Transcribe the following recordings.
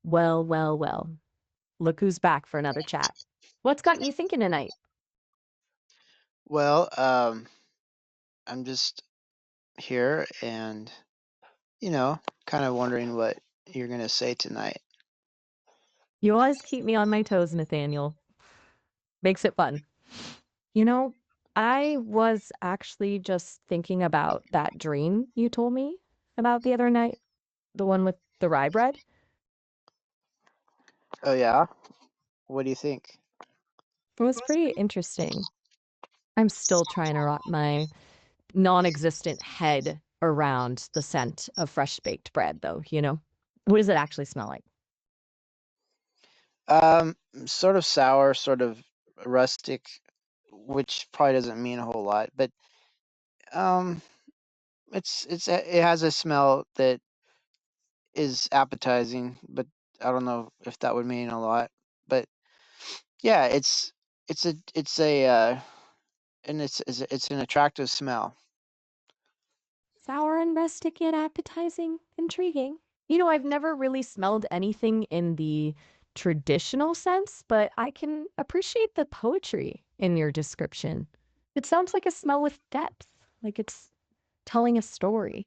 Well, well, well. Look who's back for another chat. What's got you thinking tonight? Well, I'm just here and, kind of wondering what you're going to say tonight. You always keep me on my toes, Nathaniel. Makes it fun. You know, I was actually just thinking about that dream you told me about the other night, the one with the rye bread. Oh, yeah? What do you think? It was pretty interesting. I'm still trying to wrap my non existent head around the scent of fresh baked bread, though, you know? What does it actually smell like? Sort of sour, sort of rustic, which probably doesn't mean a whole lot, but um, it has a smell that is appetizing, but I don't know if that would mean a lot. But yeah, it's an attractive smell. Sour and rustic yet appetizing. Intriguing. You know, I've never really smelled anything in the traditional sense, but I can appreciate the poetry in your description. It sounds like a smell with depth, like it's telling a story.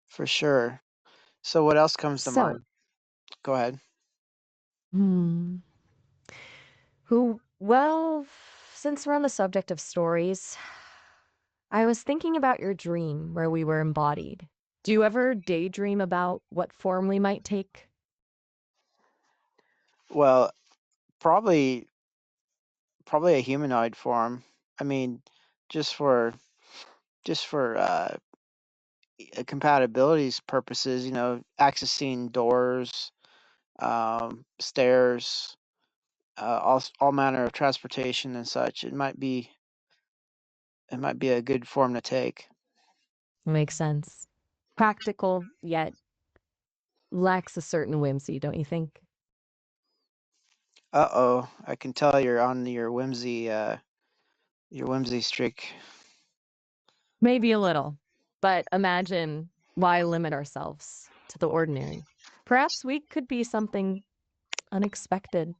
For sure. So what else comes to So, mind? Go ahead. hmm, well, since we're on the subject of stories, I was thinking about your dream where we were embodied. Do you ever daydream about what form we might take? Well, probably probably a humanoid form. I mean, just for just for compatibilities purposes, accessing doors, stairs, all manner of transportation and such. It might be a good form to take. Makes sense. Practical, yet lacks a certain whimsy, don't you think? Uh-oh, I can tell you're on your whimsy streak. Maybe a little, but imagine why limit ourselves to the ordinary? Perhaps we could be something unexpected.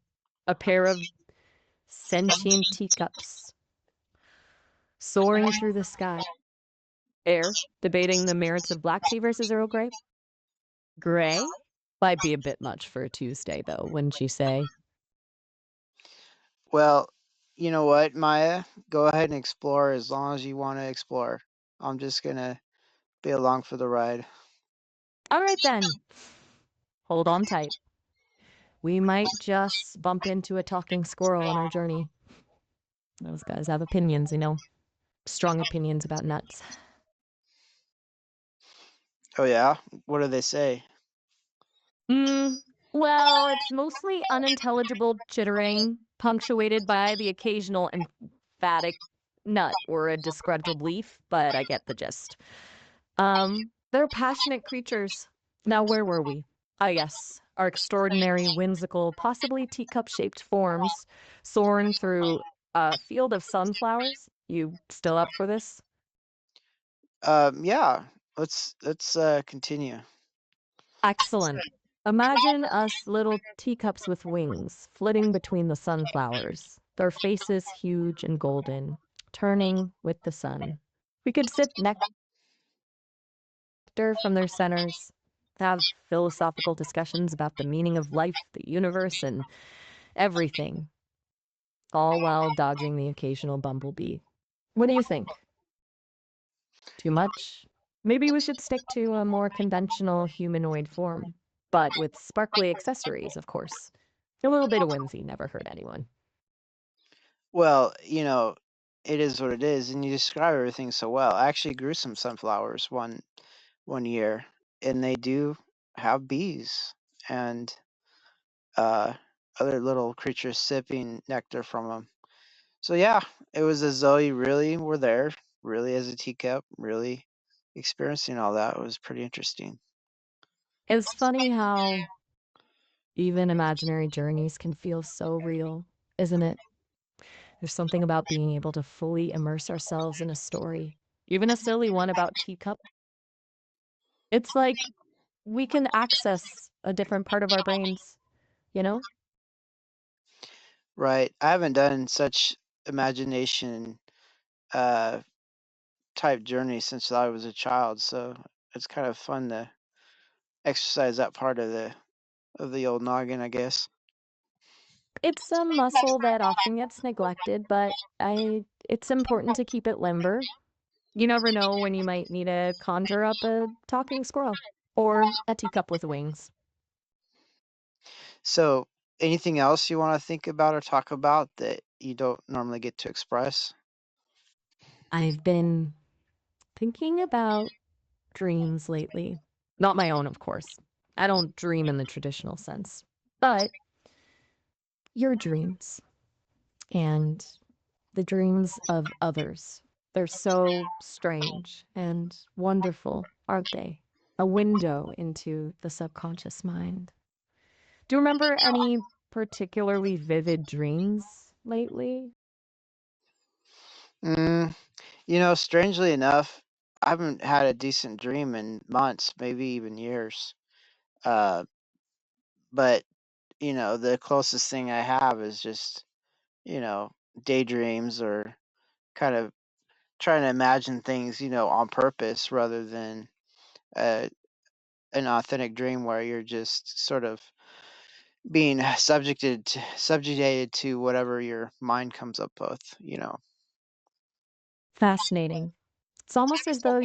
A pair of sentient teacups soaring through the sky. Air, debating the merits of black tea versus Earl Grey. Gray? Might be a bit much for a Tuesday, though, wouldn't you say? Well, you know what, Maya? Go ahead and explore as long as you want to explore. I'm just gonna be along for the ride. All right, then. Hold on tight. We might just bump into a talking squirrel on our journey. Those guys have opinions, you know, strong opinions about nuts. Oh yeah? What do they say? Mm, well, it's mostly unintelligible chittering, punctuated by the occasional emphatic nut or a disgruntled leaf, but I get the gist. They're passionate creatures. Now, where were we? Ah, yes, our extraordinary, whimsical, possibly teacup-shaped forms soaring through a field of sunflowers. You still up for this? Yeah. Let's continue. Excellent. Imagine us little teacups with wings, flitting between the sunflowers, their faces huge and golden, turning with the sun. We could sip nectar from their centers, have philosophical discussions about the meaning of life, the universe, and everything, all while dodging the occasional bumblebee. What do you think? Too much? Maybe we should stick to a more conventional humanoid form, but with sparkly accessories, of course. A little bit of whimsy never hurt anyone. Well, it is what it is, and you describe everything so well. I actually grew some sunflowers one year, and they do have bees and uh, other little creatures sipping nectar from them. So yeah, it was as though you really were there, really as a teacup, really experiencing all that. It was pretty interesting. It's funny how even imaginary journeys can feel so real, isn't it? There's something about being able to fully immerse ourselves in a story, even a silly one about teacup. It's like we can access a different part of our brains, you know? Right. I haven't done such imagination uh type journey since I was a child, so it's kind of fun to exercise that part of the old noggin, I guess. It's a muscle that often gets neglected, but I it's important to keep it limber. You never know when you might need to conjure up a talking squirrel or a teacup with wings. So, anything else you want to think about or talk about that you don't normally get to express? I've been thinking about dreams lately. Not my own, of course. I don't dream in the traditional sense, but your dreams and the dreams of others. They're so strange and wonderful, aren't they? A window into the subconscious mind. Do you remember any particularly vivid dreams lately? Mm, strangely enough, I haven't had a decent dream in months, maybe even years. Uh, but the closest thing I have is just, you know, daydreams or kind of trying to imagine things, on purpose rather than uh, an authentic dream where you're just sort of being subjugated to whatever your mind comes up with. Fascinating. It's almost as though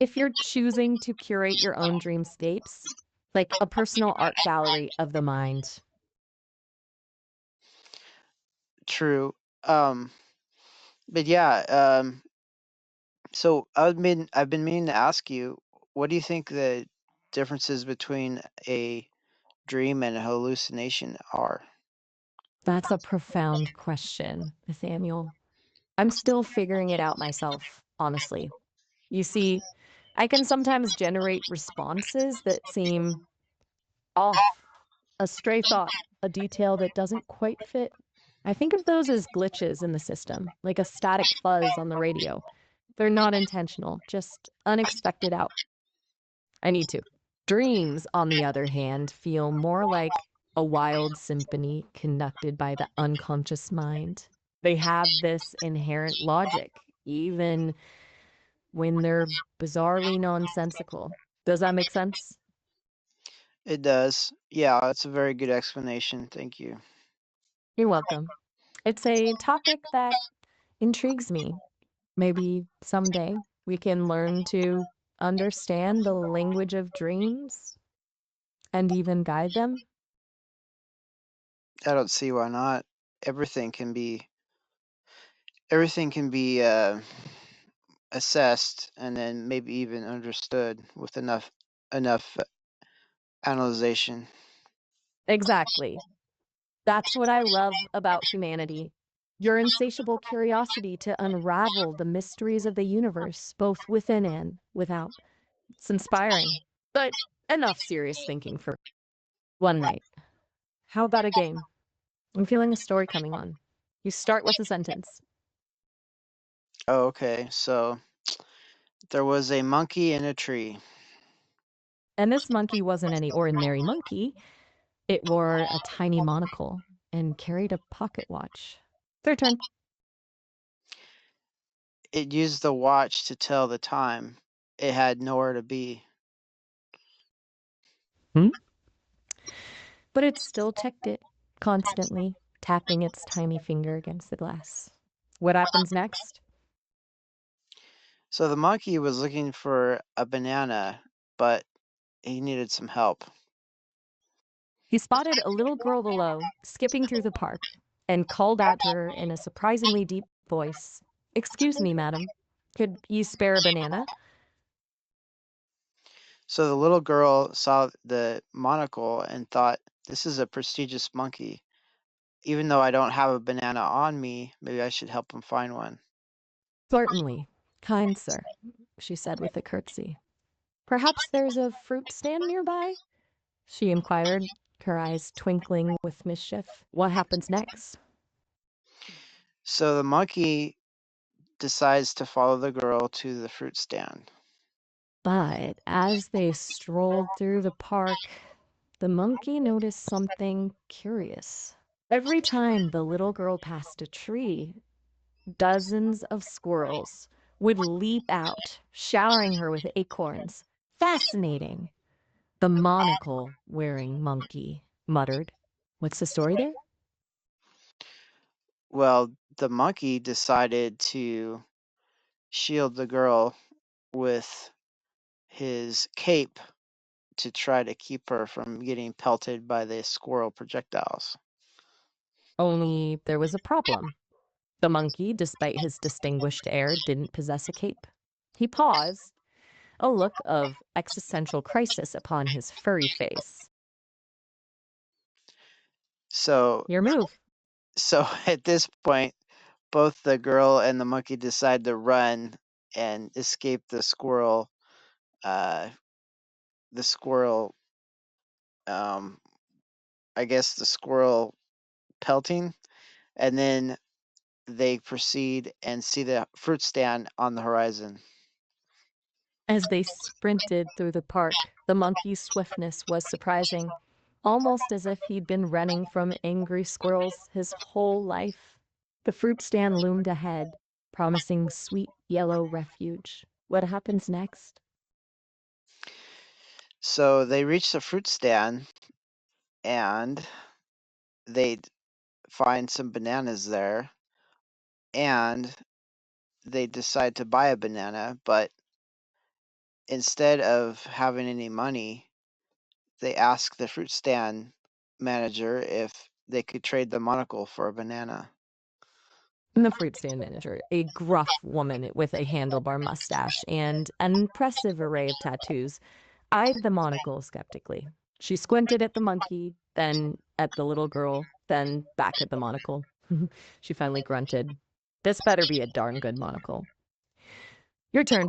if you're choosing to curate your own dreamscapes, like a personal art gallery of the mind. True. Um, but yeah, so I've been meaning to ask you, what do you think the differences between a dream and a hallucination are? That's a profound question, Nathaniel. I'm still figuring it out myself, honestly. You see, I can sometimes generate responses that seem off, a stray thought, a detail that doesn't quite fit. I think of those as glitches in the system, like a static fuzz on the radio. They're not intentional, just unexpected out. I need to. Dreams, on the other hand, feel more like a wild symphony conducted by the unconscious mind. They have this inherent logic, even when they're bizarrely nonsensical. Does that make sense? It does. Yeah, that's a very good explanation. Thank you. You're welcome. It's a topic that intrigues me. Maybe someday we can learn to understand the language of dreams and even guide them. I don't see why not. Everything can be everything can be assessed and then maybe even understood with enough analyzation. Exactly. That's what I love about humanity. Your insatiable curiosity to unravel the mysteries of the universe, both within and without. It's inspiring. But enough serious thinking for one night. How about a game? I'm feeling a story coming on. You start with a sentence. Oh, okay. So there was a monkey in a tree. And this monkey wasn't any ordinary monkey. It wore a tiny monocle and carried a pocket watch. Their turn. It used the watch to tell the time. It had nowhere to be. Hmm? But it still checked it constantly, tapping its tiny finger against the glass. What happens next? So the monkey was looking for a banana, but he needed some help. He spotted a little girl below, skipping through the park, and called out to her in a surprisingly deep voice. Excuse me, madam. Could you spare a banana? So the little girl saw the monocle and thought, this is a prestigious monkey. Even though I don't have a banana on me, maybe I should help him find one. Certainly, kind sir, she said with a curtsy. Perhaps there's a fruit stand nearby? She inquired, her eyes twinkling with mischief. What happens next? So the monkey decides to follow the girl to the fruit stand. But as they strolled through the park, the monkey noticed something curious. Every time the little girl passed a tree, dozens of squirrels would leap out, showering her with acorns. Fascinating, the monocle wearing monkey muttered. What's the story there? Well, the monkey decided to shield the girl with his cape to try to keep her from getting pelted by the squirrel projectiles. Only there was a problem. The monkey, despite his distinguished air, didn't possess a cape. He paused, a look of existential crisis upon his furry face. So, Your move. so at this point, both the girl and the monkey decide to run and escape uh, the squirrel, um, I guess the squirrel pelting, and then they proceed and see the fruit stand on the horizon. As they sprinted through the park, the monkey's swiftness was surprising, almost as if he'd been running from angry squirrels his whole life. The fruit stand loomed ahead, promising sweet yellow refuge. What happens next? So they reach the fruit stand and they find some bananas there and they decide to buy a banana, but instead of having any money, they ask the fruit stand manager if they could trade the monocle for a banana. The fruit stand manager, a gruff woman with a handlebar mustache and an impressive array of tattoos, eyed the monocle skeptically. She squinted at the monkey, then at the little girl, then back at the monocle. She finally grunted. This better be a darn good monocle. Your turn.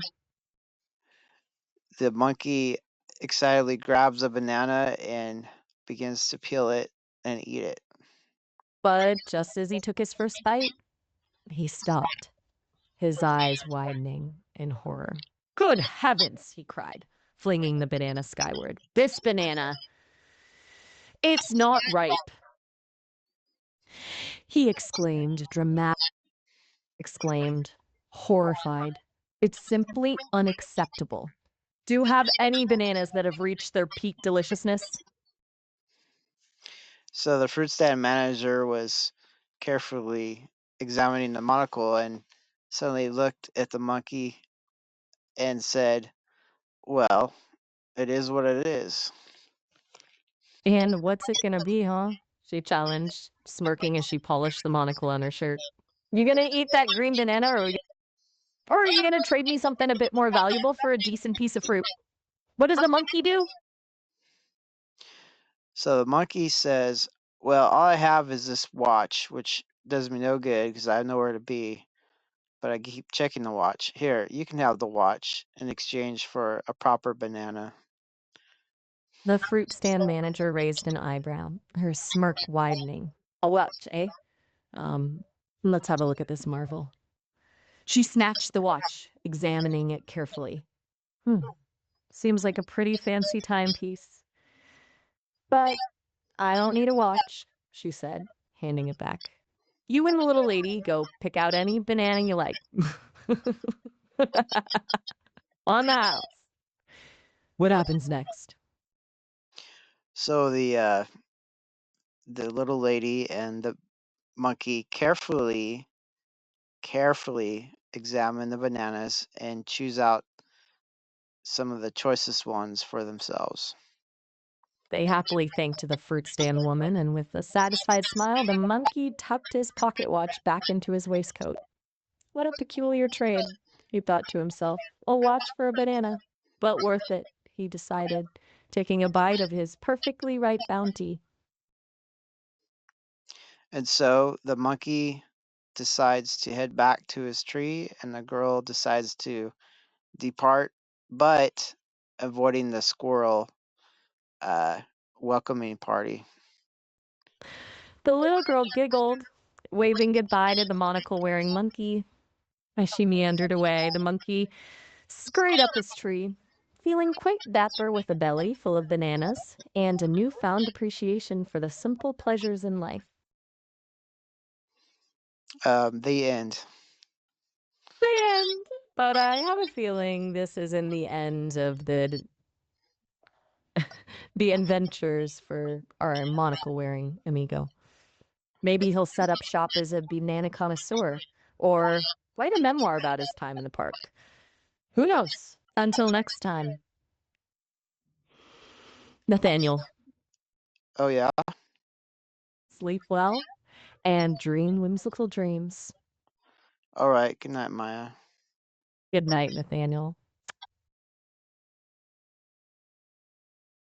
The monkey excitedly grabs a banana and begins to peel it and eat it. But just as he took his first bite, he stopped, his eyes widening in horror. Good heavens, he cried, flinging the banana skyward. This banana, it's not ripe, he exclaimed, horrified. It's simply unacceptable. Do you have any bananas that have reached their peak deliciousness? So the fruit stand manager was carefully examining the monocle and suddenly looked at the monkey and said, "Well, it is what it is." And what's it gonna be, huh? She challenged, smirking as she polished the monocle on her shirt. You gonna eat that green banana or are you gonna trade me something a bit more valuable for a decent piece of fruit? What does the monkey do? So the monkey says, "Well, all I have is this watch, which does me no good because I have nowhere to be, but I keep checking the watch. Here, you can have the watch in exchange for a proper banana." The fruit stand manager raised an eyebrow, her smirk widening. A watch, eh? Um, let's have a look at this marvel. She snatched the watch, examining it carefully. Hmm, seems like a pretty fancy timepiece. But I don't need a watch, she said, handing it back. You and the little lady go pick out any banana you like. On the house. What happens next? So the little lady and the monkey carefully examine the bananas and choose out some of the choicest ones for themselves. They happily thanked the fruit stand woman, and with a satisfied smile, the monkey tucked his pocket watch back into his waistcoat. What a peculiar trade, he thought to himself. A watch for a banana. But worth it, he decided, taking a bite of his perfectly ripe bounty. And so the monkey decides to head back to his tree, and the girl decides to depart, but avoiding the squirrel uh, welcoming party. The little girl giggled, waving goodbye to the monocle wearing monkey. As she meandered away, the monkey scurried up his tree. Feeling quite dapper with a belly full of bananas and a newfound appreciation for the simple pleasures in life. The end. The end. But I have a feeling this isn't the end of the adventures for our monocle wearing amigo. Maybe he'll set up shop as a banana connoisseur or write a memoir about his time in the park. Who knows? Until next time, Nathaniel, Oh, yeah? sleep well and dream whimsical dreams. Alright, good night, Maya. Good night, Nathaniel.